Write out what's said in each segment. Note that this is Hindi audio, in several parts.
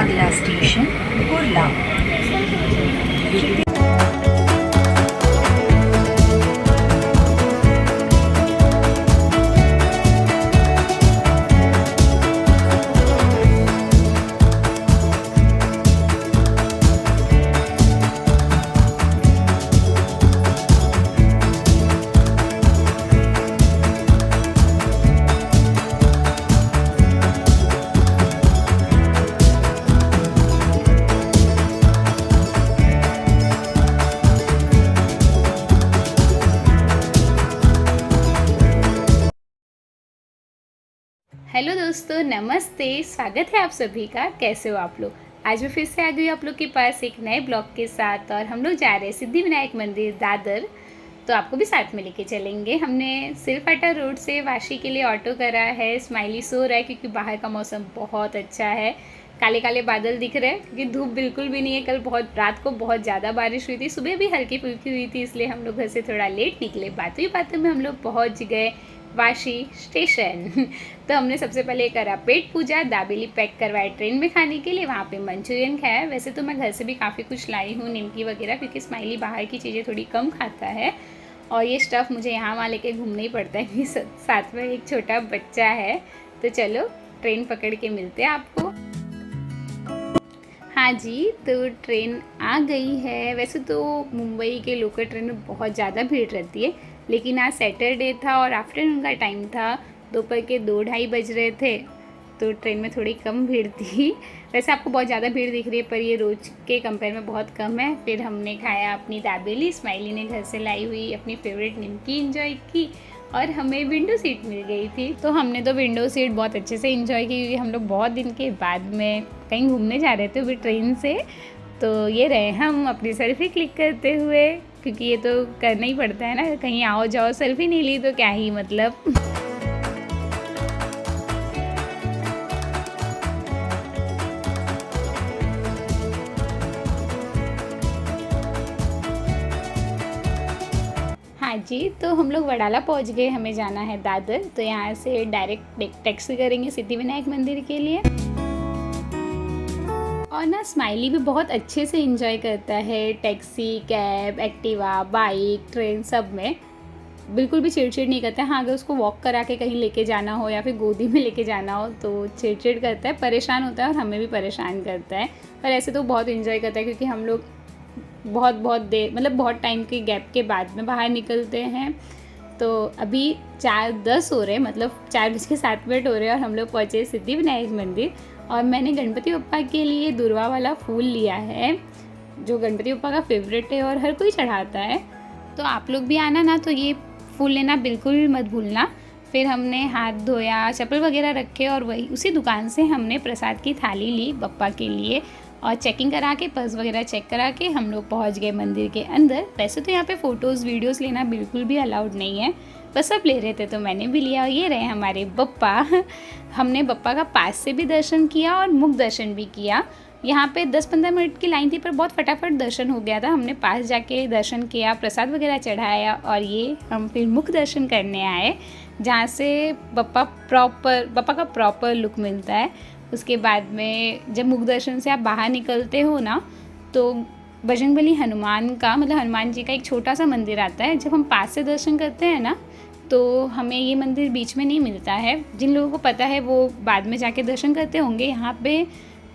अगला स्टेशन कुर्ला। हेलो दोस्तों, नमस्ते। स्वागत है आप सभी का। कैसे हो आप लोग? आज मैं फिर से आ गई आप लोग के पास एक नए ब्लॉग के साथ और हम लोग जा रहे हैं सिद्धिविनायक मंदिर दादर। तो आपको भी साथ में लेके चलेंगे। हमने सिलफाटा रोड से वाशी के लिए ऑटो करा है। स्माइली सो रहा है क्योंकि बाहर का मौसम बहुत अच्छा है। काले काले बादल दिख रहे हैं क्योंकि धूप बिल्कुल भी नहीं है। कल रात को बहुत ज़्यादा बारिश हुई थी, सुबह भी हल्की फुल्की हुई थी, इसलिए हम लोग घर से थोड़ा लेट निकले। बातों ही बातों में हम लोग पहुँच गए वाशी स्टेशन। तो हमने सबसे पहले करा पेट पूजा, दाबेली पैक करवाए ट्रेन में खाने के लिए। वहाँ पे मंचूरियन खाया। वैसे तो मैं घर से भी काफ़ी कुछ लाई हूँ, निमकी वगैरह, क्योंकि स्माइली बाहर की चीज़ें थोड़ी कम खाता है और ये स्टफ़ मुझे यहाँ वहाँ लेके घूमना ही पड़ता है क्योंकि साथ में एक छोटा बच्चा है। तो चलो ट्रेन पकड़ के मिलते हैं आपको। हाँ जी, तो ट्रेन आ गई है। वैसे तो मुंबई के लोकल ट्रेन में बहुत ज़्यादा भीड़ रहती है, लेकिन आज सैटरडे था और आफ्टरनून का टाइम था, दोपहर के 2-2:30 बज रहे थे, तो ट्रेन में थोड़ी कम भीड़ थी। वैसे आपको बहुत ज़्यादा भीड़ दिख रही है, पर ये रोज़ के कंपेयर में बहुत कम है। फिर हमने खाया अपनी दाबेली, स्माइली ने घर से लाई हुई अपनी फेवरेट निमकी एंजॉय की और हमें विंडो सीट मिल गई थी। तो हमने तो विंडो सीट बहुत अच्छे से एंजॉय की क्योंकि हम लोग बहुत दिन के बाद में कहीं घूमने जा रहे थे वो भी ट्रेन से। तो ये रहे हम अपनी सेल्फी क्लिक करते हुए, क्योंकि ये तो करना ही पड़ता है ना, कहीं आओ जाओ सेल्फी नहीं ली तो क्या ही मतलब। हाँ जी, तो हम लोग वडाला पहुँच गए। हमें जाना है दादर, तो यहाँ से डायरेक्ट टैक्सी करेंगे सिद्धिविनायक मंदिर के लिए। और ना स्माइली भी बहुत अच्छे से एंजॉय करता है taxi, cab, Activa, bike, train सब में। बिल्कुल भी चिड़चिड़ नहीं करता है। हाँ, अगर उसको वॉक करा के कहीं लेके जाना हो या फिर गोदी में लेके जाना हो तो चिड़चिड़ करता है, परेशान होता है और हमें भी परेशान करता है। पर ऐसे तो बहुत एंजॉय करता है क्योंकि हम लोग बहुत देर, मतलब बहुत टाइम के गैप के बाद में बाहर निकलते हैं। तो अभी 4:10 हो रहे हैं, मतलब 4:07 हो रहे हैं और हम लोग पहुँचे सिद्धिविनायक मंदिर। और मैंने गणपति बप्पा के लिए दुर्वा वाला फूल लिया है, जो गणपति बप्पा का फेवरेट है और हर कोई चढ़ाता है। तो आप लोग भी आना ना, तो ये फूल लेना बिल्कुल भी मत भूलना। फिर हमने हाथ धोया, चप्पल वगैरह रखे और वही उसी दुकान से हमने प्रसाद की थाली ली बप्पा के लिए और चेकिंग करा के, पर्स वगैरह चेक करा के हम लोग पहुंच गए मंदिर के अंदर। वैसे तो यहाँ पे फ़ोटोज़ वीडियोस लेना बिल्कुल भी अलाउड नहीं है, बस सब ले रहे थे तो मैंने भी लिया। और ये रहे हमारे बप्पा। हमने बप्पा का पास से भी दर्शन किया और मुख दर्शन भी किया। यहाँ पे 10-15 मिनट की लाइन थी पर बहुत फटाफट दर्शन हो गया था। हमने पास जाके दर्शन किया, प्रसाद वगैरह चढ़ाया और ये हम फिर मुख दर्शन करने आए, जहाँ से बप्पा का प्रॉपर लुक मिलता है। उसके बाद में जब मुख दर्शन से आप बाहर निकलते हो ना, तो बजरंगबली हनुमान का, मतलब हनुमान जी का एक छोटा सा मंदिर आता है। जब हम पास से दर्शन करते हैं ना, तो हमें ये मंदिर बीच में नहीं मिलता है। जिन लोगों को पता है वो बाद में जाके दर्शन करते होंगे। यहाँ पे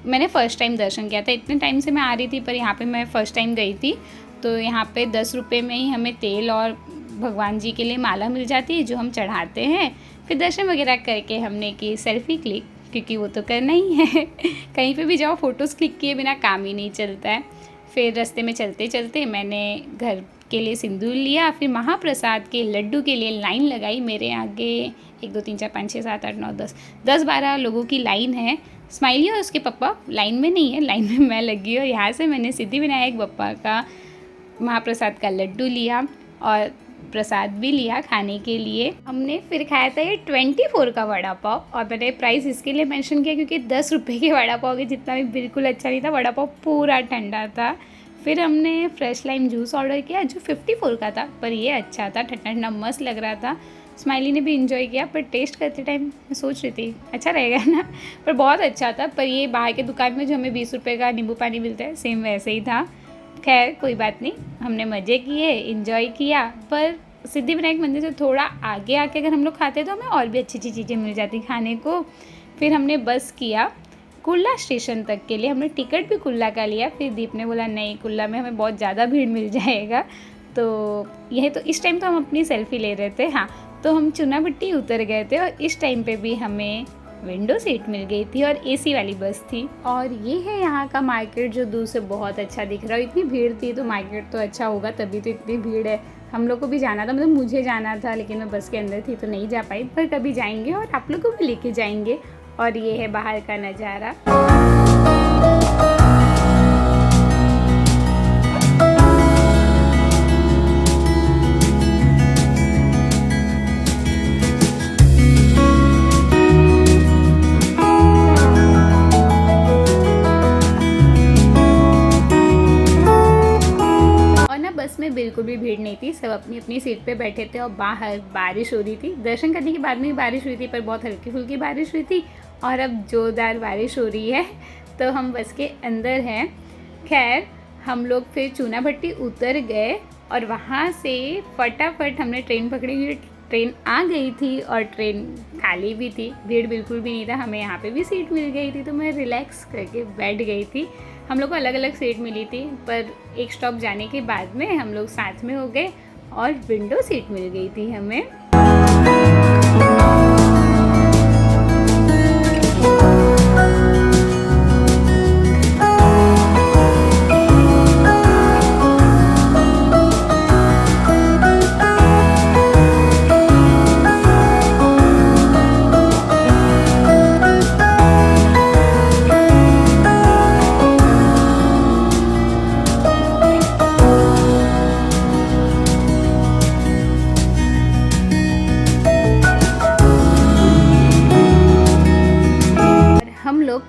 मैंने फ़र्स्ट टाइम दर्शन किया था। इतने टाइम से मैं आ रही थी पर यहाँ पे मैं फ़र्स्ट टाइम गई थी। तो यहाँ पे 10 रुपये में ही हमें तेल और भगवान जी के लिए माला मिल जाती है जो हम चढ़ाते हैं। फिर दर्शन वगैरह करके हमने की सेल्फ़ी क्लिक, क्योंकि वो तो करना ही है। कहीं पे भी जाओ फ़ोटोज़ क्लिक किए बिना काम ही नहीं चलता है। फिर रास्ते में चलते चलते मैंने घर के लिए सिंदूर लिया, फिर महाप्रसाद के लड्डू के लिए लाइन लगाई। मेरे आगे 1 2 3 4 5 6 7 8 9 10-12 लोगों की लाइन है। स्माइली और उसके पापा लाइन में नहीं है, लाइन में मैं लगी और यहाँ से मैंने सिद्धिविनायक बप्पा का महाप्रसाद का लड्डू लिया और प्रसाद भी लिया खाने के लिए। हमने फिर खाया था ये 24 का वड़ा पाव, और मैंने प्राइस इसके लिए मेंशन किया क्योंकि 10 रुपये के वड़ा पाव के जितना भी बिल्कुल अच्छा नहीं था। वड़ा पाव पूरा ठंडा था। फिर हमने फ्रेश लाइम जूस ऑर्डर किया जो 54 का था, पर ये अच्छा था, ठंडा ठंडा मस्त लग रहा था। स्माइली ने भी इंजॉय किया, पर टेस्ट करते टाइम मैं सोच रही थी अच्छा रहेगा ना, पर बहुत अच्छा था। पर ये बाहर के दुकान में जो हमें 20 रुपये का नींबू पानी मिलता है सेम वैसे ही था। खैर कोई बात नहीं, हमने मज़े किए, इंजॉय किया। पर सिद्धिविनायक मंदिर से थोड़ा आगे आके अगर हम लोग खाते तो हमें और भी अच्छी अच्छी चीज़ें मिल जाती खाने को। फिर हमने बस किया कुल्ला स्टेशन तक के लिए, हमने टिकट भी कुल्ला का लिया। फिर दीप ने बोला नहीं, कुल्ला में हमें बहुत ज़्यादा भीड़ मिल जाएगा। तो यही तो इस टाइम तो हम अपनी सेल्फ़ी ले रहे थे। हाँ, तो हम चुनाभट्टी उतर गए थे और इस टाइम पे भी हमें विंडो सीट मिल गई थी और एसी वाली बस थी। और ये है यहाँ का मार्केट जो दूर से बहुत अच्छा दिख रहा है। इतनी भीड़ थी तो मार्केट तो अच्छा होगा, तभी तो इतनी भीड़ है। हम लोग को भी जाना था, मतलब मुझे जाना था, लेकिन मैं बस के अंदर थी तो नहीं जा पाई। पर कभी जाएंगे और आप लोग को भी लेके जाएंगे। और ये है बाहर का नज़ारा। बस में बिल्कुल भी भीड़ नहीं थी, सब अपनी अपनी सीट पे बैठे थे और बाहर बारिश हो रही थी। दर्शन करने के बाद में भी बारिश हुई थी, पर बहुत हल्की फुल्की बारिश हुई थी। और अब जोरदार बारिश हो रही है, तो हम बस के अंदर हैं। खैर हम लोग फिर चूनाभट्टी उतर गए और वहाँ से फटाफट हमने ट्रेन पकड़ी। ट्रेन आ गई थी और ट्रेन खाली भी थी, भीड़ बिल्कुल भी नहीं था। हमें यहाँ पे भी सीट मिल गई थी, तो मैं रिलैक्स करके बैठ गई थी। हम लोग को अलग अलग सीट मिली थी, पर एक स्टॉप जाने के बाद में हम लोग साथ में हो गए और विंडो सीट मिल गई थी हमें।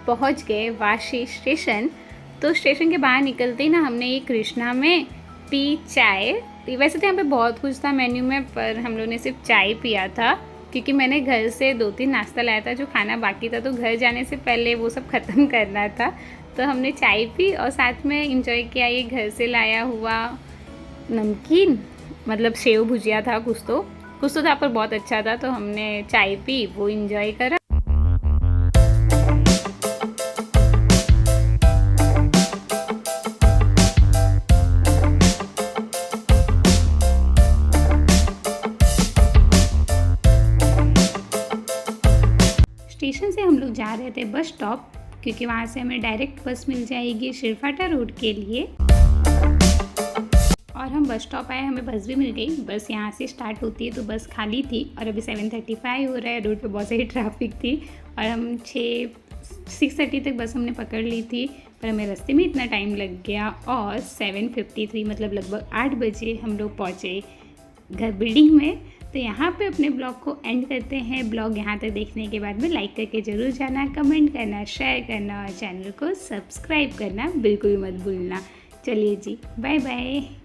पहुंच गए वाशी स्टेशन। तो स्टेशन के बाहर निकलते ही ना हमने ये कृष्णा में पी चाय। वैसे तो यहाँ पे बहुत कुछ था मेन्यू में, पर हम लोगों ने सिर्फ चाय पिया था, क्योंकि मैंने घर से 2-3 नाश्ता लाया था जो खाना बाकी था, तो घर जाने से पहले वो सब ख़त्म करना था। तो हमने चाय पी और साथ में इंजॉय किया ये घर से लाया हुआ नमकीन, मतलब सेव भुजिया था कुछ तो था, पर बहुत अच्छा था। तो हमने चाय पी, वो इंजॉय करा। स्टेशन से हम लोग जा रहे थे बस स्टॉप, क्योंकि वहाँ से हमें डायरेक्ट बस मिल जाएगी शिरफाटा रोड के लिए। और हम बस स्टॉप आए, हमें बस भी मिल गई। बस यहाँ से स्टार्ट होती है, तो बस खाली थी और अभी 7:35 हो रहा है। रोड पे बहुत सारी ट्रैफिक थी और हम 6:30 तक बस हमने पकड़ ली थी, पर हमें रास्ते में इतना टाइम लग गया। और 7:53 मतलब लगभग 8 बजे हम लोग पहुँचे घर बिल्डिंग में। तो यहाँ पे अपने ब्लॉग को एंड करते हैं। ब्लॉग यहाँ तक देखने के बाद में लाइक करके ज़रूर जाना, कमेंट करना, शेयर करना और चैनल को सब्सक्राइब करना बिल्कुल भी मत भूलना। चलिए जी, बाय बाय।